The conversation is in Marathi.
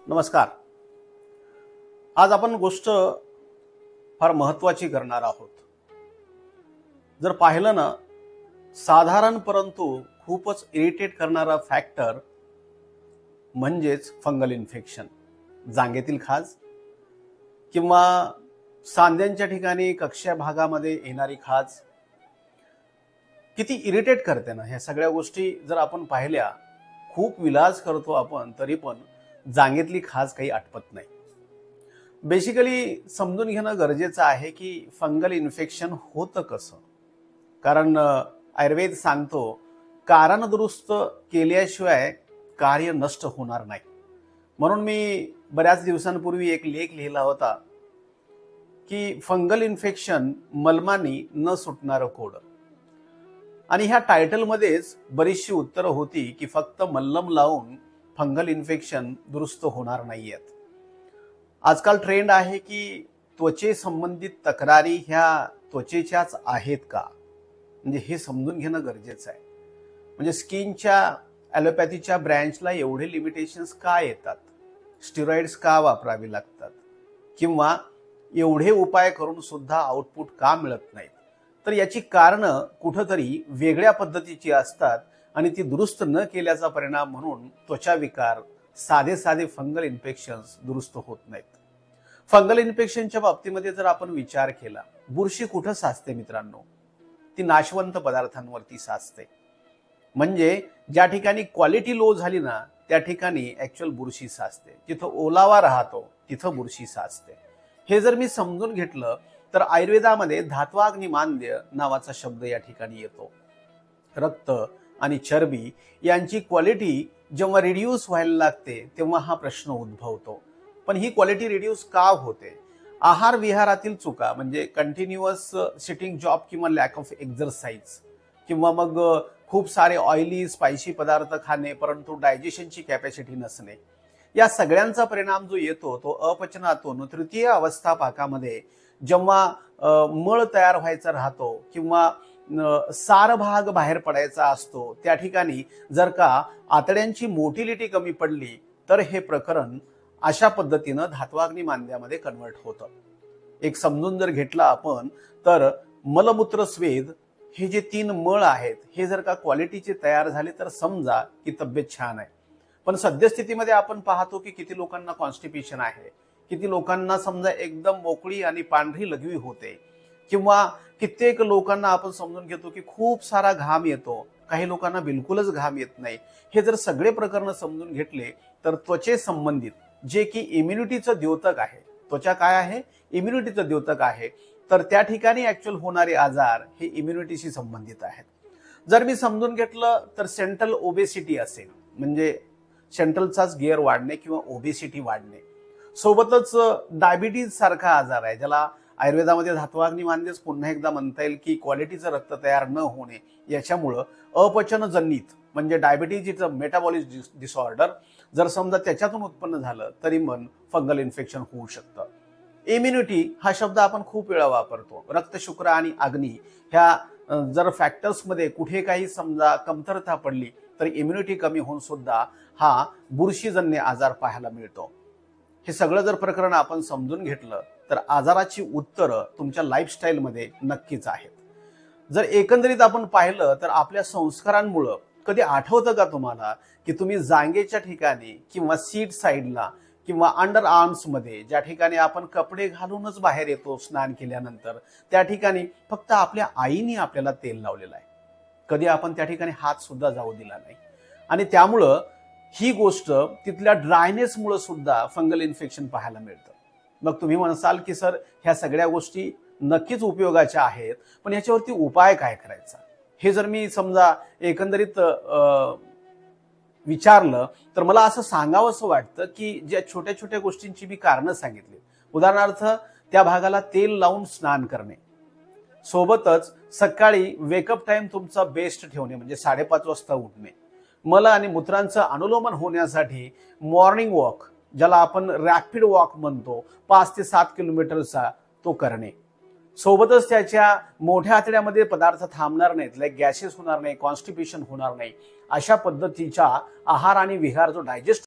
नमस्कार. आज आपण गोष्ट फार महत्त्वाची करणार आहोत. जर पाहिलं ना, साधारण परंतु खूपच इरिटेट करणारा फॅक्टर म्हणजेच फंगल इन्फेक्शन. जांघेतील खाज किंवा सांध्यांच्या ठिकाणी कक्ष्या भागामध्ये येणारी खाज किती इरिटेट करते ना. ह्या सगळ्या गोष्टी जर आपण पाहिल्या, खूप विलाज करतो आपण, तरी पण जांघेतली खाज काही आटपत नाही. बेसिकली समजून घेणं गरजेचं आहे की फंगल इन्फेक्शन होतं कसं. कारण आयुर्वेद सांगतो, कारण दुरुस्त केल्याशिवाय कार्य नष्ट होणार नाही. म्हणून मी बऱ्याच दिवसांपूर्वी एक लेख लिहिला होता की फंगल इन्फेक्शन मलमानी न सुटणारं कोड. आणि ह्या टायटलमध्येच बरीचशी उत्तरं होती की फक्त मल्लम लावून फंगल इन्फेक्शन दुरुस्त होणार नाहीयेत. आजकाल ट्रेंड आहे की त्वचे संबंधित तक्रारी ह्या त्वचेच्याच आहेत का, म्हणजे हे समजून घेणं गरजेचं आहे. म्हणजे स्किनच्या ॲलोपॅथीच्या ब्रँचला एवढे लिमिटेशन्स का येतात, स्टिरॉइड्स का वापरावी लागतात, किंवा एवढे उपाय करून सुद्धा आउटपुट का मिळत नाहीत. तर याची कारणं कुठंतरी वेगळ्या पद्धतीची असतात आणि ती दुरुस्त न केल्याचा परिणाम म्हणून त्वचा विकार, साधे फंगल इन्फेक्शन्स दुरुस्त होत नाहीत. फंगल इन्फेक्शनच्या बाबतीमध्ये जर आपण विचार केला, बुरशी कुठं साचते मित्रांनो? ती नाशवंत पदार्थांवरती साचते. म्हणजे ज्या ठिकाणी क्वालिटी लो झाली ना, त्या ठिकाणी ऍक्च्युअल बुरशी साचते. जिथं ओलावा राहतो तिथं बुरशी साचते. हे जर मी समजून घेतलं तर आयुर्वेदामध्ये धात्वाग्निमांद्य नावाचा शब्द या ठिकाणी येतो. रक्त आणि चरबी यांची क्वालिटी जेव्हा रिड्यूस व्हायला लागते तेव्हा हा प्रश्न उद्भवतो. पण ही क्वालिटी रिड्यूस का होते? आहार विहारातील चुका, म्हणजे कंटिन्युअस सिटिंग जॉब किंवा लॅक ऑफ एक्झरसाइज, किंवा मग खूप सारे ऑइली स्पायसी पदार्थ खाणे परंतु डायजेशनची कॅपॅसिटी नसणे, या सगळ्यांचा परिणाम जो येतो तो अपचनातून तृतीय अवस्था पाकामध्ये जेव्हा मळ तयार व्हायचा राहतो किंवा सार भाग बाहेर पडायचा असतो, त्या ठिकाणी जर का आतड्यांची मोटिलिटी कमी पडली तर हे प्रकरण अशा पद्धतीनं धात्वाग्निमांद्यामध्ये कन्वर्ट होतं. एक समजून जर घेतला आपण तर मलमूत्र स्वेद हे जे 3 मळ आहेत, हे जर का क्वालिटीचे तयार झाले तर समजा की तब्येत छान आहे. पण सद्यस्थितीमध्ये आपण पाहतो की किती लोकांना कॉन्स्टिपेशन आहे, किती लोकांना समजा एकदम मोकळी आणि पांढरी लघवी होते, किंवा कित्येक लोकांना आपण समजून घेतो की खूप सारा घाम येतो, काही लोकांना बिलकुलच घाम येत नाही. हे जर सगळे प्रकरण समजून घेतले तर त्वचे संबंधित जे की इम्युनिटीचं द्योतक आहे, त्वचा काय आहे? इम्युनिटीचं द्योतक आहे, तर त्या ठिकाणी ऍक्च्युअल होणारे आजार हे इम्युनिटीशी संबंधित आहेत. जर मी समजून घेतलं तर सेंट्रल ओबेसिटी असेल, म्हणजे सेंट्रलचाच गिअर वाढणे किंवा ओबेसिटी वाढणे, सोबतच डायबिटीज सारखा आजार आहे, ज्याला आयुर्वेदामध्ये धात्वाग्निमांद्यच पुन्हा एकदा म्हणता येईल की क्वालिटीचं रक्त तयार न होणे, याच्यामुळं अपचनजनित म्हणजे डायबिटीजचं मेटाबॉलिक डिसऑर्डर जर समजा त्याच्यातून उत्पन्न झालं तरी मन फंगल इन्फेक्शन होऊ शकतं. इम्युनिटी हा शब्द आपण खूप वेळा वापरतो. रक्त, शुक्र आणि अग्नी ह्या जर फॅक्टर्समध्ये कुठे काही समजा कमतरता पडली तर इम्युनिटी कमी होऊन सुद्धा हा बुरशीजन्य आजार पाहायला मिळतो. हे सगळं जर प्रकरण आपण समजून घेतलं तर आजाराची उत्तरं तुमच्या लाईफस्टाईलमध्ये नक्कीच आहेत. जर एकंदरीत आपण पाहिलं तर आपल्या संस्कारांमुळं कधी आठवतं का तुम्हाला की तुम्ही जांघेच्या ठिकाणी किंवा सीट साईडला किंवा अंडर आर्म्समध्ये ज्या ठिकाणी आपण कपडे घालूनच बाहेर येतो स्नान केल्यानंतर, त्या ठिकाणी फक्त आपल्या आईने आपल्याला तेल लावलेलं आहे, कधी आपण त्या ठिकाणी हात सुद्धा जाऊ दिला नाही. आणि त्यामुळं ही गोष्ट तिथल्या ड्रायनेसमुळे सुद्धा फंगल इन्फेक्शन पाहायला मिळतं. मग तुम्ही म्हणसाल की सर ह्या सगळ्या गोष्टी नक्कीच उपयोगाच्या आहेत, पण ह्याच्यावरती उपाय काय करायचा? हे जर मी समजा एकंदरीत विचारलं तर मला असं सांगावं असं वाटतं की ज्या छोट्या छोट्या गोष्टींची मी कारणं सांगितली, उदाहरणार्थ त्या भागाला तेल लावून स्नान करणे, सोबतच सकाळी वेकअप टाइम तुमचा बेस्ट ठेवणे, म्हणजे 5:30 वाजता उठणे, मल आणि मूत्रांचं अनुलोमन होण्यासाठी मॉर्निंग वॉक, ज्याला आपण रॅपिड वॉक म्हणतो, 5 ते 7 किलोमीटरचा तो करणे, सोबतच त्याच्या मोठ्या आतड्यामध्ये पदार्थ थांबणार नाहीत, लाईक गॅसेस होणार नाही, कॉन्स्टिपेशन होणार नाही, अशा पद्धतीचा आहार आणि विहार जो डायजेस्ट